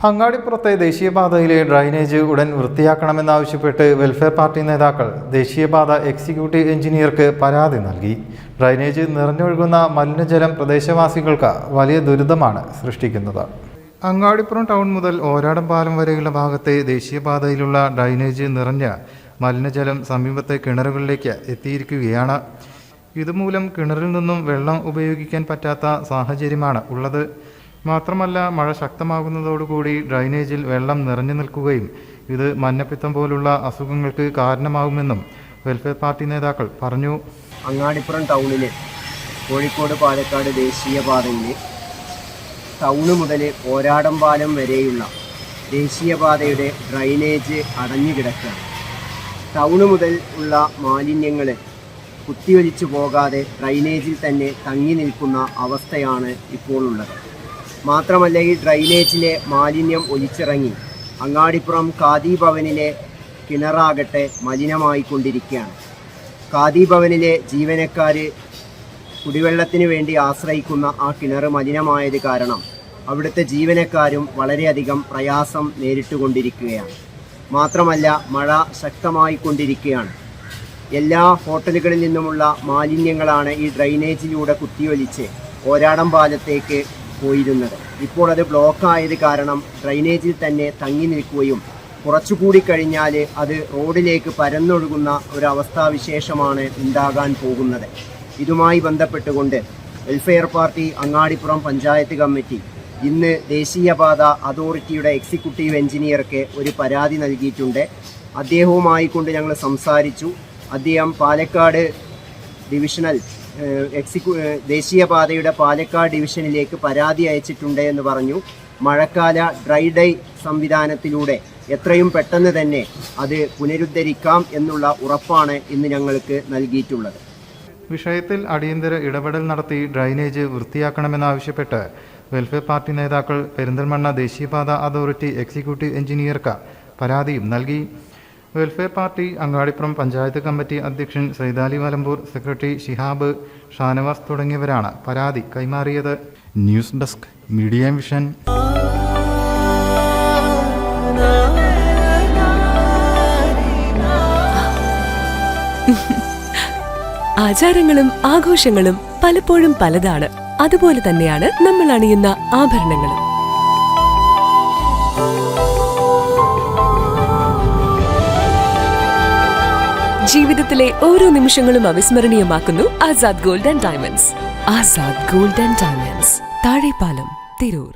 അങ്ങാടിപ്പുറത്തെ ദേശീയപാതയിലെ ഡ്രൈനേജ് ഉടൻ വൃത്തിയാക്കണമെന്നാവശ്യപ്പെട്ട് welfare party നേതാക്കൾ ദേശീയപാത എക്സിക്യൂട്ടീവ് എഞ്ചിനീയർക്ക് പരാതി നൽകി. ഡ്രൈനേജ് നിറഞ്ഞൊഴുകുന്ന മലിനജലം പ്രദേശവാസികൾക്ക് വലിയ ദുരിതമാണ് സൃഷ്ടിക്കുന്നത്. അങ്ങാടിപ്പുറം ടൗൺ മുതൽ ഓരാടം പാലം വരെയുള്ള ഭാഗത്തെ ദേശീയപാതയിലുള്ള ഡ്രൈനേജ് നിറഞ്ഞ മലിനജലം സമീപത്തെ കിണറുകളിലേക്ക് എത്തിയിരിക്കുകയാണ്. ഇതുമൂലം കിണറിൽ നിന്നും വെള്ളം ഉപയോഗിക്കാൻ പറ്റാത്ത സാഹചര്യമാണ് ഉള്ളത്. മാത്രമല്ല, മഴ ശക്തമാകുന്നതോടുകൂടി ഡ്രൈനേജിൽ വെള്ളം നിറഞ്ഞു നിൽക്കുകയും ഇത് മഞ്ഞപ്പിത്തം പോലുള്ള അസുഖങ്ങൾക്ക് കാരണമാകുമെന്നും വെൽഫെയർ പാർട്ടി നേതാക്കൾ പറഞ്ഞു. അങ്ങാടിപ്പുറം ടൗണിലെ കോഴിക്കോട് പാലക്കാട് ദേശീയപാതയിൽ ടൗണ് മുതൽ ഓരാടം പാലം വരെയുള്ള ദേശീയപാതയുടെ ഡ്രൈനേജ് അടഞ്ഞു കിടക്കുകയാണ്. ടൗണ് മുതൽ ഉള്ള മാലിന്യങ്ങൾ കുത്തിയൊലിച്ചു പോകാതെ ഡ്രൈനേജിൽ തന്നെ തങ്ങി നിൽക്കുന്ന അവസ്ഥയാണ് ഇപ്പോൾ ഉള്ളത്. മാത്രമല്ല, ഈ ഡ്രൈനേജിലെ മാലിന്യം ഒലിച്ചിറങ്ങി അങ്ങാടിപ്പുറം ഖാദി ഭവനിലെ കിണറാകട്ടെ മലിനമായിക്കൊണ്ടിരിക്കുകയാണ്. ഖാദി ഭവനിലെ ജീവനക്കാർ കുടിവെള്ളത്തിന് വേണ്ടി ആശ്രയിക്കുന്ന ആ കിണർ മലിനമായത് കാരണം അവിടുത്തെ ജീവനക്കാരും വളരെയധികം പ്രയാസം നേരിട്ടുകൊണ്ടിരിക്കുകയാണ്. മാത്രമല്ല, മഴ ശക്തമായിക്കൊണ്ടിരിക്കുകയാണ്. എല്ലാ ഹോട്ടലുകളിൽ നിന്നുമുള്ള മാലിന്യങ്ങളാണ് ഈ ഡ്രൈനേജിലൂടെ കുത്തിയൊലിച്ച് ഓരാടം പാലത്തേക്ക് പോയിരുന്നത്. ഇപ്പോൾ അത് ബ്ലോക്കായത് കാരണം ഡ്രൈനേജിൽ തന്നെ തങ്ങി നിൽക്കുകയും കുറച്ചുകൂടി കഴിഞ്ഞാൽ അത് റോഡിലേക്ക് പരന്നൊഴുകുന്ന ഒരവസ്ഥാവിശേഷമാണ് ഉണ്ടാകാൻ പോകുന്നത്. ഇതുമായി ബന്ധപ്പെട്ടുകൊണ്ട് വെൽഫെയർ പാർട്ടി അങ്ങാടിപ്പുറം പഞ്ചായത്ത് കമ്മിറ്റി ഇന്ന് ദേശീയപാത അതോറിറ്റിയുടെ എക്സിക്യൂട്ടീവ് എഞ്ചിനീയർക്ക് ഒരു പരാതി നൽകിയിട്ടുണ്ട്. അദ്ദേഹവുമായി കൊണ്ട് ഞങ്ങൾ സംസാരിച്ചു. അദ്ദേഹം പാലക്കാട് ഡിവിഷണൽ ദേശീയപാതയുടെ പാലക്കാട് ഡിവിഷനിലേക്ക് പരാതി അയച്ചിട്ടുണ്ട് എന്ന് പറഞ്ഞു. മഴക്കാല ഡ്രൈ ഡേ സംവിധാനത്തിലൂടെ എത്രയും പെട്ടെന്ന് തന്നെ അത് പുനരുദ്ധരിക്കാം എന്നുള്ള ഉറപ്പാണ് ഇന്ന് ഞങ്ങൾക്ക് നൽകിയിട്ടുള്ളത്. വിഷയത്തിൽ അടിയന്തര ഇടപെടൽ നടത്തി ഡ്രൈനേജ് വൃത്തിയാക്കണമെന്നാവശ്യപ്പെട്ട് വെൽഫെയർ പാർട്ടി നേതാക്കൾ പെരിന്തൽമണ്ണ ദേശീയപാത അതോറിറ്റി എക്സിക്യൂട്ടീവ് എഞ്ചിനീയർക്ക് പരാതിയും നൽകി. വെൽഫെയർ പാർട്ടി അങ്ങാടിപ്പുറം പഞ്ചായത്ത് കമ്മിറ്റി അധ്യക്ഷൻ സൈദാലി മലമ്പൂർ, സെക്രട്ടറി ഷിഹാബ്, ഷാനവാസ് തുടങ്ങിയവരാണ് പരാതി കൈമാറിയത്. News desk media vision. ആചാരങ്ങളും ആഘോഷങ്ങളും പലപ്പോഴും പലതാണ്. അതുപോലെ തന്നെയാണ് നമ്മൾ അണിയുന്ന ആഭരണങ്ങളും. ജീവിതത്തിലെ ഓരോ നിമിഷങ്ങളും അവിസ്മരണീയമാക്കുന്നു Azad gold and diamonds. Azad gold and diamonds, Thazhepalam, Tirur.